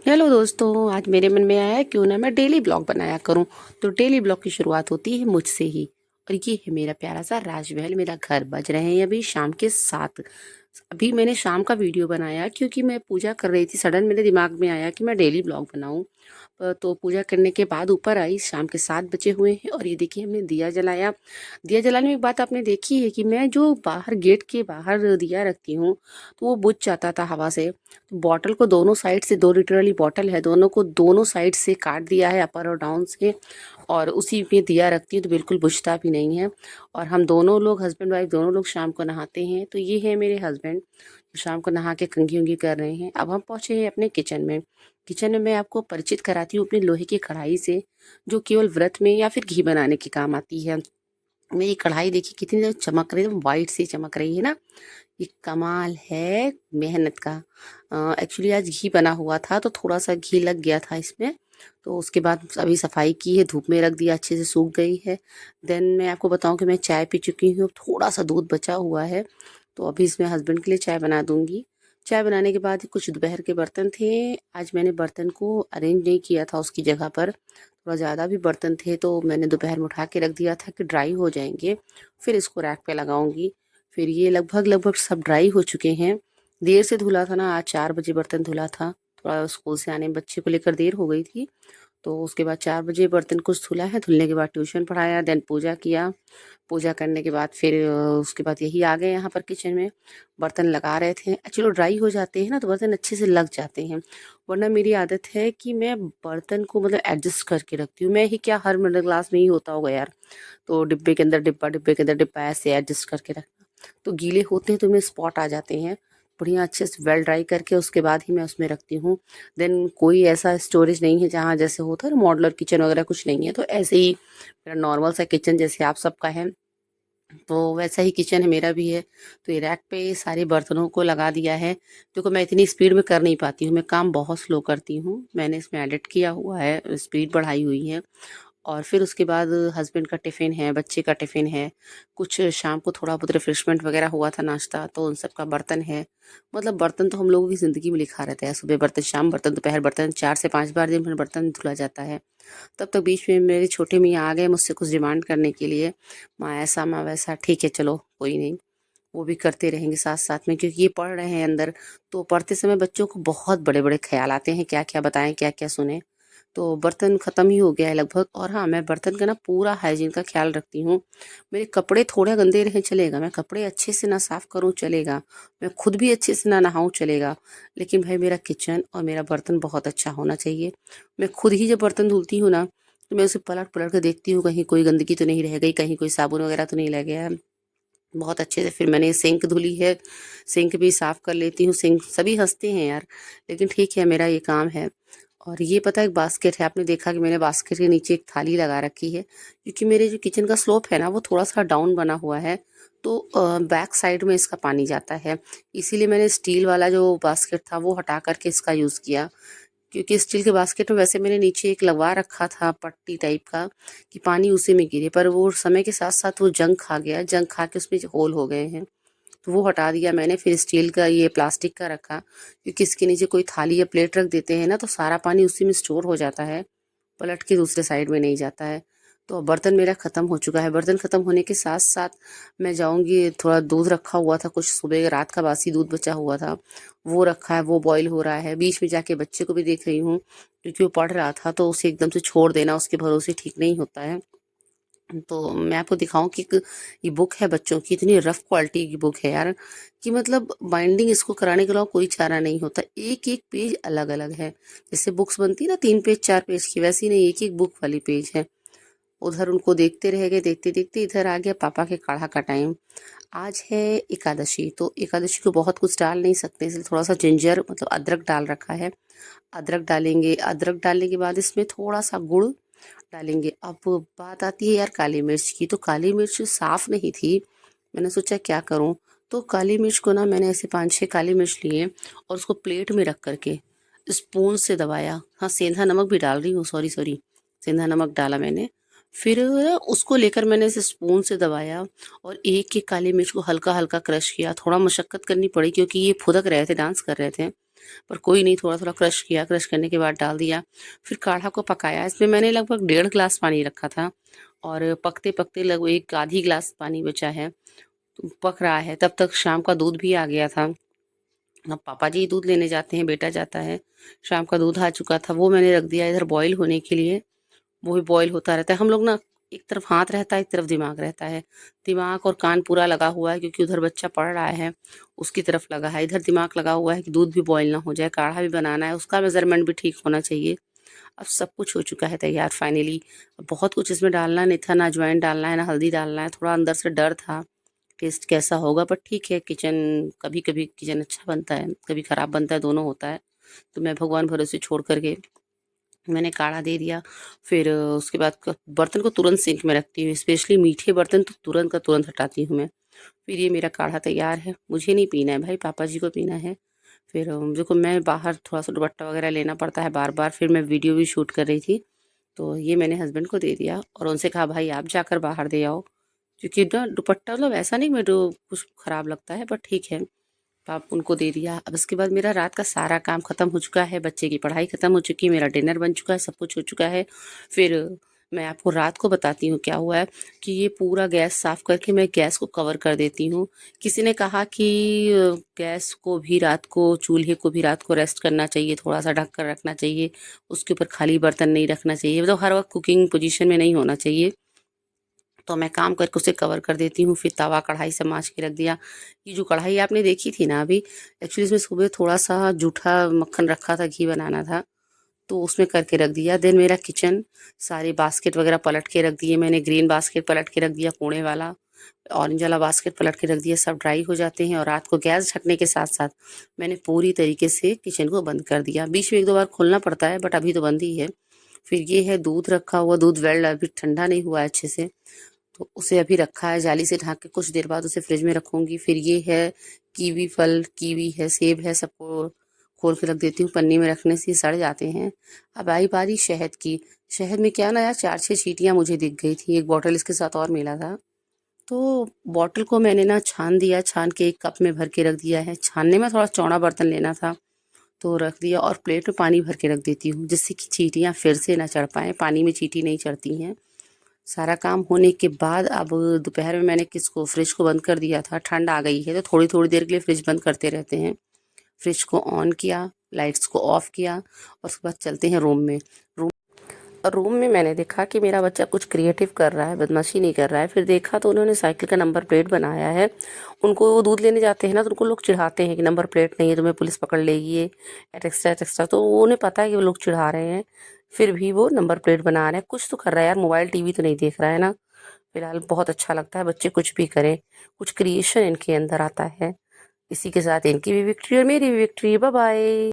Hello दोस्तों, आज मेरे मन में आया क्यों ना मैं डेली ब्लॉग बनाया करूं। तो डेली ब्लॉग की शुरुआत होती है मुझसे ही। और ये है मेरा प्यारा सा राजमहल। मेरा घर बज रहे हैं अभी शाम के 7। अभी मैंने शाम का वीडियो बनाया क्योंकि मैं पूजा कर रही थी। सडन मेरे दिमाग में आया कि मैं डेली ब्लॉग बनाऊं। तो पूजा करने के बाद ऊपर आई, शाम के 7 बजे हुए हैं। और ये देखिए हमने दिया जलाया। दिया जलाने में एक बात आपने देखी है कि मैं जो बाहर गेट के बाहर दिया रखती हूँ तो वो बुझ जाता था हवा से। तो बॉटल को दोनों साइड से, 2 लीटर वाली बॉटल है, दोनों को दोनों साइड से काट दिया है, अपर और डाउन से। और उसी में दिया रखती हूँ तो बिल्कुल बुझता भी नहीं है। और हम दोनों लोग, हस्बैंड वाइफ दोनों लोग, शाम को नहाते हैं। तो ये है मेरे हस्बैंड जो शाम को नहा के कंघी उंघी कर रहे हैं। अब हम पहुंचे हैं अपने किचन में। किचन में मैं आपको परिचित कराती हूँ अपनी लोहे की कढ़ाई से, जो केवल व्रत में या फिर घी बनाने के काम आती है। मेरी कढ़ाई देखिए कितनी ज़्यादा चमक रही है, वाइट सी चमक रही है ना। ये कमाल है मेहनत का। एक्चुअली आज घी बना हुआ था तो थोड़ा सा घी लग गया था इसमें। तो उसके बाद अभी सफाई की है, धूप में रख दिया, अच्छे से सूख गई है। देन मैं आपको बताऊं कि मैं चाय पी चुकी हूँ, थोड़ा सा दूध बचा हुआ है। तो अभी इसमें हस्बैंड के लिए चाय बना दूंगी। चाय बनाने के बाद कुछ दोपहर के बर्तन थे। आज मैंने बर्तन को अरेंज नहीं किया था उसकी जगह पर। थोड़ा ज़्यादा भी बर्तन थे तो मैंने दोपहर में उठा के रख दिया था कि ड्राई हो जाएंगे, फिर इसको रैक पे लगाऊंगी। फिर ये लगभग लगभग सब ड्राई हो चुके हैं। देर से धुला था ना, आज 4 बजे बर्तन धुला था। थोड़ा स्कूल से आने में बच्चे को लेकर देर हो गई थी। तो उसके बाद 4 बजे बर्तन कुछ धुला है। धुलने के बाद ट्यूशन पढ़ाया, देन पूजा किया। पूजा करने के बाद फिर उसके बाद यही आ गए यहाँ पर किचन में। बर्तन लगा रहे थे। चलो ड्राई हो जाते हैं ना तो बर्तन अच्छे से लग जाते हैं। वरना मेरी आदत है कि मैं बर्तन को मतलब एडजस्ट करके रखती हूँ। मैं ही क्या, हर मिडिल क्लास में ही होता होगा यार। तो डिब्बे के अंदर डिब्बा, डिब्बे के अंदर डिब्बा, ऐसे एडजस्ट करके रखना। तो गीले होते हैं तो उनमें स्पॉट आ जाते हैं। बढ़िया अच्छे से वेल ड्राई करके उसके बाद ही मैं उसमें रखती हूँ। देन कोई ऐसा स्टोरेज नहीं है जहाँ जैसे होता है ना मॉडलर किचन वगैरह, कुछ नहीं है। तो ऐसे ही मेरा नॉर्मल सा किचन जैसे आप सबका है, तो वैसा ही किचन है मेरा भी है। तो ये रैक पे सारे बर्तनों को लगा दिया है। देखो मैं इतनी स्पीड में कर नहीं पाती हूँ, मैं काम बहुत स्लो करती हूँ। मैंने इसमें एडिट किया हुआ है, स्पीड बढ़ाई हुई है। और फिर उसके बाद हस्बैंड का टिफ़िन है, बच्चे का टिफ़िन है, कुछ शाम को थोड़ा बहुत रिफ्रेशमेंट वगैरह हुआ था नाश्ता, तो उन सब का बर्तन है। मतलब बर्तन तो हम लोगों की ज़िंदगी में लिखा रहता है, सुबह बर्तन, शाम बर्तन, दोपहर बर्तन, 4 से 5 बार दिन भर बर्तन धुला जाता है। तब तक बीच में मेरे छोटे मियाँ आ गए मुझसे कुछ डिमांड करने के लिए। माँ ऐसा, माँ वैसा। ठीक है चलो कोई नहीं, वो भी करते रहेंगे साथ साथ में, क्योंकि ये पढ़ रहे हैं अंदर। तो पढ़ते समय बच्चों को बहुत बड़े बड़े ख्याल आते हैं, क्या क्या बताएं, क्या क्या सुने। तो बर्तन ख़त्म ही हो गया है लगभग। और हाँ, मैं बर्तन का ना पूरा हाइजीन का ख्याल रखती हूँ। मेरे कपड़े थोड़े गंदे रहें चलेगा, मैं कपड़े अच्छे से ना साफ़ करूँ चलेगा, मैं खुद भी अच्छे से ना नहाऊँ चलेगा, लेकिन भाई मेरा किचन और मेरा बर्तन बहुत अच्छा होना चाहिए। मैं खुद ही जब बर्तन धुलती हूँ ना तो मैं उसे पलट पलट कर देखती हूँ, कहीं कोई गंदगी तो नहीं रह गई, कहीं कोई साबुन वगैरह तो नहीं लग गया है। बहुत अच्छे से फिर मैंने सिंक धुली है, सिंक भी साफ़ कर लेती हूँ। सिंक, सभी हँसते हैं यार, लेकिन ठीक है मेरा ये काम है। और ये पता है एक बास्केट है, आपने देखा कि मैंने बास्केट के नीचे एक थाली लगा रखी है, क्योंकि मेरे जो किचन का स्लोप है ना वो थोड़ा सा डाउन बना हुआ है। तो बैक साइड में इसका पानी जाता है, इसीलिए मैंने स्टील वाला जो बास्केट था वो हटा करके इसका यूज़ किया। क्योंकि स्टील के बास्केट में वैसे मैंने नीचे एक लगवा रखा था पट्टी टाइप का कि पानी उसी में गिरे, पर वो समय के साथ साथ वो जंग खा गया, जंग खा के उसमें होल हो गए हैं। तो वो हटा दिया मैंने, फिर स्टील का ये प्लास्टिक का रखा, क्योंकि इसके नीचे कोई थाली या प्लेट रख देते हैं ना तो सारा पानी उसी में स्टोर हो जाता है, पलट के दूसरे साइड में नहीं जाता है। तो अब बर्तन मेरा ख़त्म हो चुका है। बर्तन ख़त्म होने के साथ साथ मैं जाऊंगी, थोड़ा दूध रखा हुआ था, कुछ सुबह रात का बासी दूध बचा हुआ था, वो रखा है, वो बॉईल हो रहा है। बीच में जाके बच्चे को भी देख रही हूँ, क्योंकि वो पढ़ रहा था, तो उसे एकदम से छोड़ देना उसके भरोसे ठीक नहीं होता है। तो मैं आपको दिखाऊं कि एक ये बुक है बच्चों की, इतनी रफ क्वालिटी की बुक है यार कि मतलब बाइंडिंग इसको कराने के अलावा कोई चारा नहीं होता। एक एक पेज अलग अलग है, जैसे बुक्स बनती है ना 3 पेज 4 पेज की, वैसी नहीं, एक एक बुक वाली पेज है। उधर उनको देखते रह गए, देखते देखते इधर आ गया पापा के काढ़ा का टाइम। आज है एकादशी, तो एकादशी को बहुत कुछ डाल नहीं सकते, इसलिए थोड़ा सा जिंजर मतलब अदरक डाल रखा है। अदरक डालेंगे, अदरक डालने के बाद इसमें थोड़ा सा गुड़ डालेंगे। अब बात आती है यार काली मिर्च की, तो काली मिर्च साफ़ नहीं थी। मैंने सोचा क्या करूं, तो काली मिर्च को ना मैंने ऐसे 5-6 काली मिर्च लिए और उसको प्लेट में रख करके स्पून से दबाया। हाँ, सेंधा नमक भी डाल रही हूँ, सॉरी सॉरी, सेंधा नमक डाला मैंने। फिर उसको लेकर मैंने इसे स्पून से दबाया और एक एक काली मिर्च को हल्का हल्का क्रश किया। थोड़ा मशक्कत करनी पड़ी क्योंकि ये फुदक रहे थे, डांस कर रहे थे। पर कोई नहीं, थोड़ा थोड़ा क्रश किया, क्रश करने के बाद डाल दिया। फिर काढ़ा को पकाया। इसमें मैंने लगभग 1.5 गिलास पानी रखा था और पकते पकते लगभग एक आधी गिलास पानी बचा है, तो पक रहा है। तब तक शाम का दूध भी आ गया था। अब पापा जी दूध लेने जाते हैं, बेटा जाता है। शाम का दूध आ चुका था, वो मैंने रख दिया इधर बॉईल होने के लिए। वो भी बॉईल होता रहता है। हम लोग ना, एक तरफ हाथ रहता है, एक तरफ दिमाग रहता है। दिमाग और कान पूरा लगा हुआ है क्योंकि उधर बच्चा पढ़ रहा है, उसकी तरफ लगा है। इधर दिमाग लगा हुआ है कि दूध भी बॉईल ना हो जाए, काढ़ा भी बनाना है, उसका मेजरमेंट भी ठीक होना चाहिए। अब सब कुछ हो चुका है तैयार फाइनली। बहुत कुछ इसमें डालना नहीं था, ना अजवाइन डालना है, ना हल्दी डालना है। थोड़ा अंदर से डर था टेस्ट कैसा होगा, पर ठीक है। किचन, कभी कभी किचन अच्छा बनता है, कभी खराब बनता है, दोनों होता है। तो मैं भगवान भरोसे छोड़ करके मैंने काढ़ा दे दिया। फिर उसके बाद बर्तन को तुरंत सिंक में रखती हूँ, स्पेशली मीठे बर्तन तो तुरंत का तुरंत हटाती हूँ मैं। फिर ये मेरा काढ़ा तैयार है। मुझे नहीं पीना है भाई, पापा जी को पीना है। फिर देखो, मैं बाहर थोड़ा सा दुपट्टा वगैरह लेना पड़ता है बार बार। फिर मैं वीडियो भी शूट कर रही थी, तो ये मैंने हस्बैंड को दे दिया और उनसे कहा भाई आप जाकर बाहर दे आओ। क्योंकि ना दुपट्टा मतलब ऐसा नहीं मेरे को कुछ ख़राब लगता है, बट ठीक है। पाप उनको दे दिया। अब इसके बाद मेरा रात का सारा काम ख़त्म हो चुका है, बच्चे की पढ़ाई ख़त्म हो चुकी है, मेरा डिनर बन चुका है, सब कुछ हो चुका है। फिर मैं आपको रात को बताती हूँ क्या हुआ है। कि ये पूरा गैस साफ़ करके मैं गैस को कवर कर देती हूँ। किसी ने कहा कि गैस को भी रात को, चूल्हे को भी रात को रेस्ट करना चाहिए, थोड़ा सा ढक कर रखना चाहिए, उसके ऊपर खाली बर्तन नहीं रखना चाहिए, मतलब हर वक्त कुकिंग पोजीशन में नहीं होना चाहिए। तो मैं काम करके उसे कवर कर देती हूँ। फिर तवा कढ़ाई से माँज के रख दिया। ये जो कढ़ाई आपने देखी थी ना अभी, एक्चुअली इसमें सुबह थोड़ा सा जूठा मक्खन रखा था, घी बनाना था, तो उसमें करके रख दिया। देन मेरा किचन, सारे बास्केट वगैरह पलट के रख दिए मैंने। ग्रीन बास्केट पलट के रख दिया, कोने वाला ऑरेंज वाला बास्केट पलट के रख दिया। सब ड्राई हो जाते हैं और रात को गैस ढकने के साथ साथ मैंने पूरी तरीके से किचन को बंद कर दिया। बीच में एक दो बार खोलना पड़ता है, बट अभी तो बंद ही है। फिर ये है दूध रखा हुआ, दूध वेल अभी ठंडा नहीं हुआ है अच्छे से, तो उसे अभी रखा है जाली से ढक के। कुछ देर बाद उसे फ्रिज में रखूंगी। फिर ये है कीवी फल, कीवी है, सेब है, सबको खोल के रख देती हूँ। पन्नी में रखने से ये सड़ जाते हैं। अब आई बारी शहद की। शहद में क्या ना यार, 4-6 चींटियाँ मुझे दिख गई थी। एक बॉटल इसके साथ और मिला था, तो बॉटल को मैंने ना छान दिया, छान के एक कप में भर के रख दिया है। छानने में थोड़ा चौड़ा बर्तन लेना था, तो रख दिया। और प्लेट में पानी भर के रख देती हूँ, जिससे कि चींटियाँ फिर से ना चढ़ पाएँ। पानी में चींटी नहीं चढ़ती हैं। सारा काम होने के बाद अब दोपहर में मैंने किसको, फ्रिज को बंद कर दिया था। ठंड आ गई है तो थोड़ी थोड़ी देर के लिए फ्रिज बंद करते रहते हैं। फ्रिज को ऑन किया, लाइट्स को ऑफ किया और उसके बाद चलते हैं रूम में। रूम में मैंने देखा कि मेरा बच्चा कुछ क्रिएटिव कर रहा है, बदमाशी नहीं कर रहा है। फिर देखा तो उन्होंने साइकिल का नंबर प्लेट बनाया है। उनको वो दूध लेने जाते हैं ना, तो उनको लोग चिढ़ाते हैं कि नंबर प्लेट नहीं है, तुम्हें पुलिस पकड़ लेगी, ये एक्स्ट्रा एक्स्ट्रा। तो वो उन्हें पता है कि वो लोग चिढ़ा रहे हैं, फिर भी वो नंबर प्लेट बना रहे हैं। कुछ तो कर रहा है यार, मोबाइल टीवी तो नहीं देख रहा है ना। फिलहाल बहुत अच्छा लगता है, बच्चे कुछ भी करें, कुछ क्रिएशन इनके अंदर आता है। इसी के साथ इनकी भी विक्ट्री और मेरी भी विक्ट्री। Bye bye.